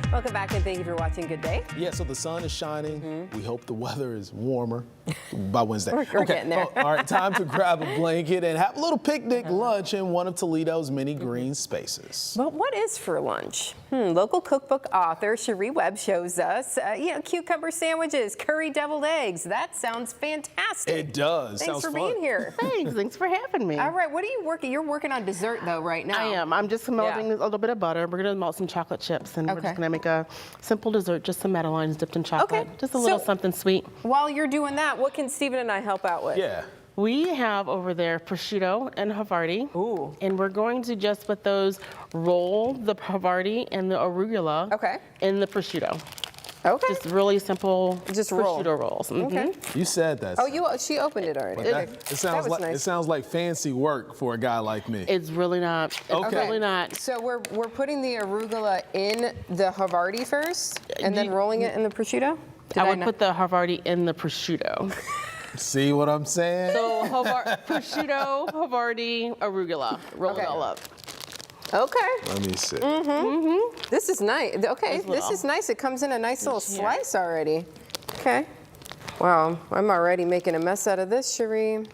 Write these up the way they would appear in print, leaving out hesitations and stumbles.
Welcome back and thank you for watching Good Day. Yeah, so the sun is shining. We hope the weather is warmer by Wednesday. We're getting there. All right, time to grab a blanket and have a little picnic lunch in one of Toledo's many green spaces. But what is for lunch? Local cookbook author Cherie Webb shows us, cucumber sandwiches, curry deviled eggs. That sounds fantastic. It does. Thanks Sounds for fun. being here. Thanks for having me. All right, what are you working? You're working on dessert though right now. I am. I'm just melting a little bit of butter. We're gonna melt some chocolate chips, and we're just gonna make a simple dessert, just some Madeleines dipped in chocolate. Okay. Just a little something sweet. While you're doing that, what can Stephen and I help out with? Yeah. We have over there prosciutto and Havarti. Ooh. And we're going to just with those roll the Havarti and the arugula in the prosciutto. Okay. Just really simple prosciutto rolls. Okay. You said that. Oh, she opened it already. It sounds like fancy work for a guy like me. It's really not. It's really not. So we're putting the arugula in the Havarti first, and then rolling it in the prosciutto. I would put the Havarti in the prosciutto. See what I'm saying? So prosciutto, Havarti, arugula. Roll it all up. Okay. Let me see. This is nice. Okay, this is nice. It comes in a nice little slice already. Okay. Wow, I'm already making a mess out of this, Cherie.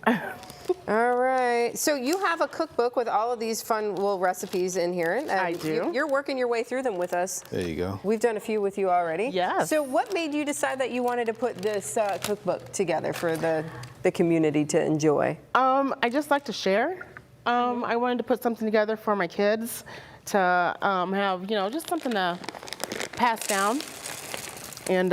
All right. So you have a cookbook with all of these fun little recipes in here. And I do. You're working your way through them with us. There you go. We've done a few with you already. Yes. So what made you decide that you wanted to put this cookbook together for the community to enjoy? I just like to share. I wanted to put something together for my kids to have, just something to pass down. And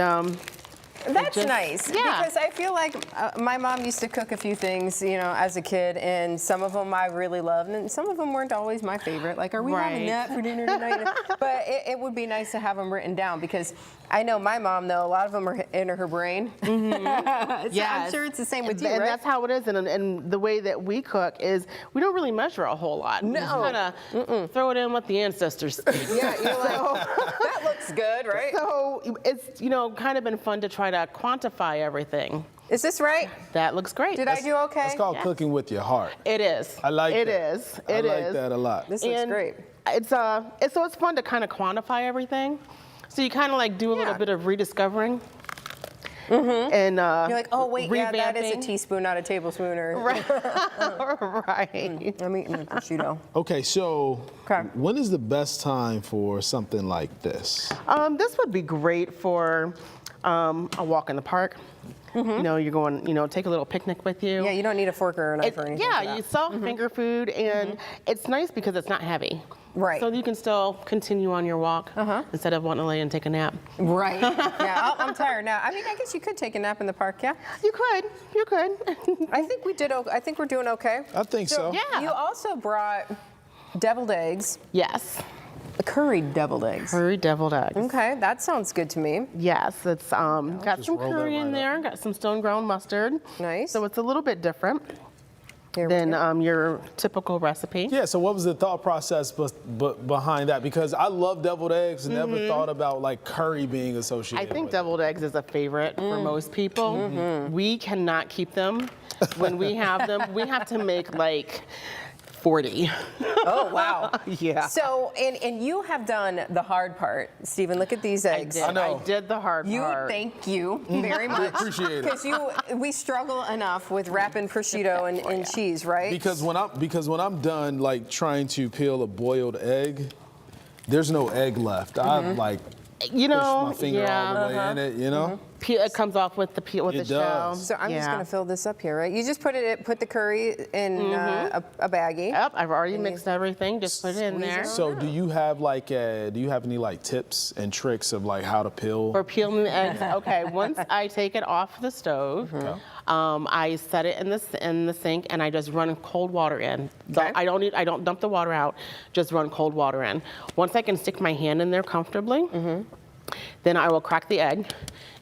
that's nice. Yeah. Because I feel like my mom used to cook a few things, as a kid, and some of them I really loved, and some of them weren't always my favorite. Like, are we having that for dinner tonight? But it would be nice to have them written down because I know my mom, though, a lot of them are in her brain. So I'm sure it's the same with you, and right? that's how it is. And the way that we cook is we don't really measure a whole lot. No. We just kind of throw it in what the ancestors did. Yeah, you're like, that looks good, right? So it's, kind of been fun to try to quantify everything. Is this right? That looks great. Did I do okay? It's called cooking with your heart. It is. I like that. It is. I like that a lot. This looks great. It's fun to kind of quantify everything. So you kind of like do a little bit of rediscovering. And you're like, oh wait, yeah, that is a revamping. teaspoon, not a tablespoon, or Right. I'm eating the prosciutto. Okay, so when is the best time for something like this? This would be great for a walk in the park. You're going, take a little picnic with you. Yeah, you don't need a fork or a knife or anything. Yeah, for that. you soft finger food, and it's nice because it's not heavy. Right. So you can still continue on your walk instead of wanting to lay and take a nap. Right. Yeah, I'm tired now. I mean, I guess you could take a nap in the park, yeah? You could. I think we did. I think we're doing okay. I think so. Yeah. You also brought deviled eggs. Yes. Curried deviled eggs. Curry deviled eggs. Okay, that sounds good to me. Yes, it's got some roll that curry in right there, got some stone ground mustard. Nice. So it's a little bit different Here we than go. your typical recipe. Yeah, so what was the thought process behind that? Because I love deviled eggs, never thought about like curry being associated I think with deviled eggs is a favorite for most people. We cannot keep them. When we have them, we have to make like 40. Oh, wow. Yeah. So, and you have done the hard part, Stephen. Look at these eggs. I did the hard part. Thank you very much. appreciate it. Because we struggle enough with wrapping prosciutto and cheese, right? Because when I'm done like trying to peel a boiled egg, there's no egg left. I'm like push my finger all the way in it, It comes off with the shell. So I'm just going to fill this up here, right? You just put the curry in a baggie. Yep, I've already mixed everything. Just put it in there. So do you have any like tips and tricks of like how to peel? For peeling the eggs, okay. Once I take it off the stove, I set it in the sink and I just run cold water in. Okay. I don't dump the water out. Just run cold water in. Once I can stick my hand in there comfortably, then I will crack the egg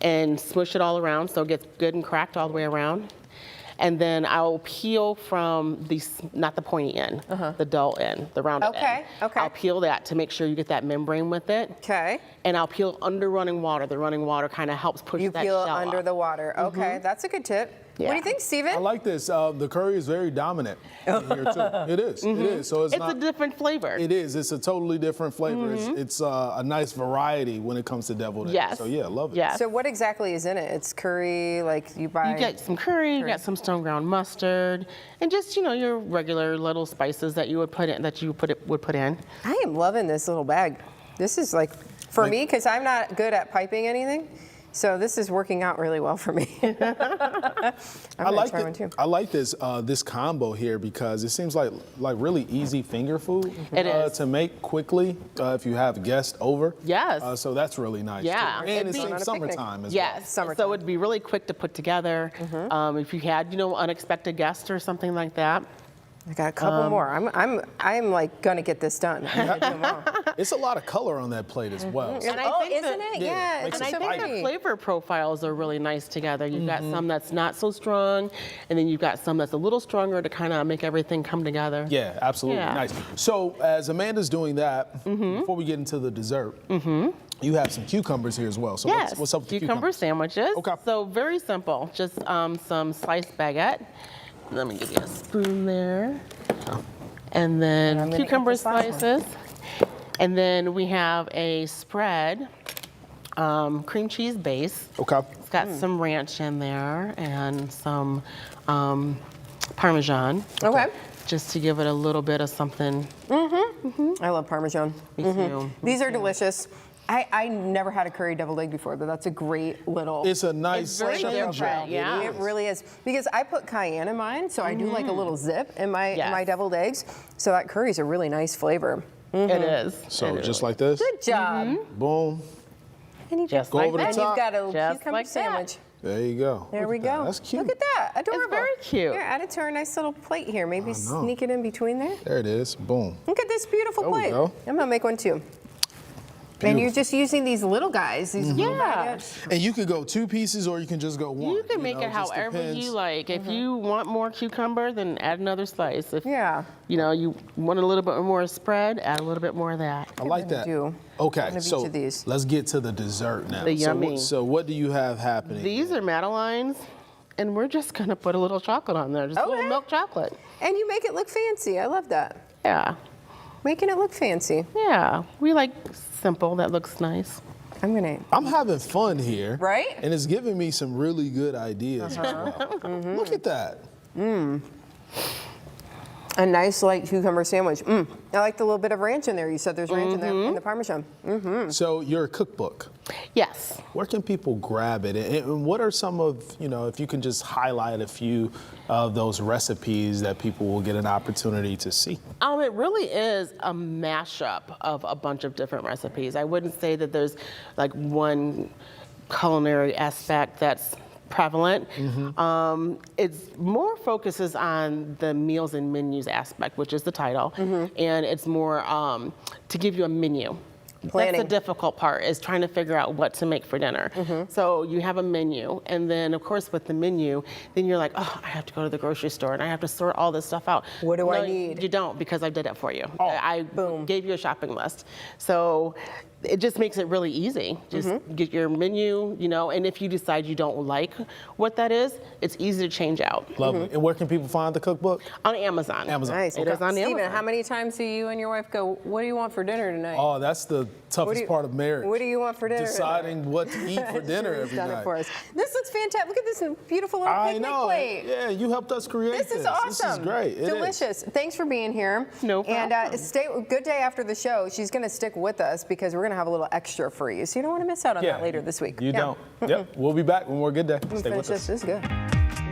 and smush it all around so it gets good and cracked all the way around. And then I'll peel from not the pointy end, the dull end, the rounded end. Okay. I'll peel that to make sure you get that membrane with it. Okay. And I'll peel under running water. The running water kind of helps push that shell You peel under off. the water. Okay, that's a good tip. What do you think, Steven? I like this. The curry is very dominant in here too. It is. It is. So it's a different flavor. It is. It's a totally different flavor. It's a nice variety when it comes to deviled eggs. Yes. So yeah, I love it. Yes. So what exactly is in it? It's curry, like you buy. You get some curry, you got some stone ground mustard, and just your regular little spices that you would put in. Would put in. I am loving this little bag. This is like for me, because I'm not good at piping anything. So this is working out really well for me. I like this this combo here because it seems like really easy finger food to make quickly if you have guests over. Yes. So that's really nice. Yeah. Too. And it's in summertime as well. Yes. So it'd be really quick to put together. If you had unexpected guests or something like that. I got a couple more. I'm like gonna get this done. I'm gonna do them all. It's a lot of color on that plate as well. So. And I think isn't it? Yeah. makes It's it so I think pretty. the flavor profiles are really nice together. You've got some that's not so strong, and then you've got some that's a little stronger to kind of make everything come together. Yeah, absolutely. Yeah. Nice. So as Amanda's doing that, before we get into the dessert, you have some cucumbers here as well. So Yes, what's up with the cucumber sandwiches. Okay. So very simple, just some sliced baguette. Let me give you a spoon there. And then I'm gonna cucumber eat this last one. slices. And then we have a spread, cream cheese base. Okay. It's got some ranch in there and some Parmesan. Okay. Just to give it a little bit of something. I love Parmesan. Me too. These are delicious. I never had a curry deviled egg before, but that's a great little. It's a nice It's very change different, up. yeah. It really is, because I put cayenne in mine, so I do like a little zip in my Yes. deviled eggs. So that curry's a really nice flavor. It is. So It just is. like this. Good job. Boom. And you Just Go like over the that. and you've top. got a Just cucumber like that. sandwich. There you go. There Look we at that. go. That's cute. Look at that. Adorable. very cute. Here, add it to our nice little plate here. Maybe know. sneak it in between there. There it is. Boom. Look at this beautiful There we plate. go. I'm gonna make one too. And you're just using these little guys. These little Yeah. baguettes. And you could go 2 pieces or you can just go 1. You can make know, it just however depends. you like. If you want more cucumber, then add another slice. If Yeah. you want a little bit more spread, add a little bit more of that. I like that. do Okay, one of each so of these. let's get to the dessert now. The So yummy. so what do you have happening? These are Madeleines, and we're just gonna put a little chocolate on there, just a little Okay. milk chocolate. And you make it look fancy. I love that. Yeah, Making it look fancy. yeah. We like simple. That looks nice. I'm gonna. I'm having fun here. Right? And it's giving me some really good ideas as well. Look at that. A nice light cucumber sandwich. I like the little bit of ranch in there. You said there's ranch in there in the Parmesan. So your cookbook, Yes. where can people grab it? And what are some of, if you can just highlight a few of those recipes that people will get an opportunity to see? It really is a mashup of a bunch of different recipes. I wouldn't say that there's like one culinary aspect that's prevalent. It's more focuses on the meals and menus aspect, which is the title, and it's more to give you a menu. Planning. That's the difficult part, is trying to figure out what to make for dinner. So you have a menu, and then of course with the menu, then you're like, oh, I have to go to the grocery store and I have to sort all this stuff out. What do I No, need? You don't, because I did it for you. Oh, I boom. gave you a shopping list. So it just makes it really easy. Just get your menu, and if you decide you don't like what that is, it's easy to change out. Lovely. And where can people find the cookbook? On Amazon. Amazon. Nice. It is on Steven, Amazon. how many times do you and your wife go, what do you want for dinner tonight? Oh, that's the toughest part of marriage. What do you want for dinner? Deciding what to eat for dinner She's every done night. it for us. This looks fantastic. Look at this beautiful little I picnic know. plate. Yeah, you helped us create this. This is awesome. This is great. It is. Delicious. Thanks for being here. No And problem. good day after the show. She's going to stick with us because we're going to have a little extra for you. So you don't want to miss out on that later this week. You Yeah. don't. Yep. We'll be back with more Good Day. Stay Finish with us. this. This is good.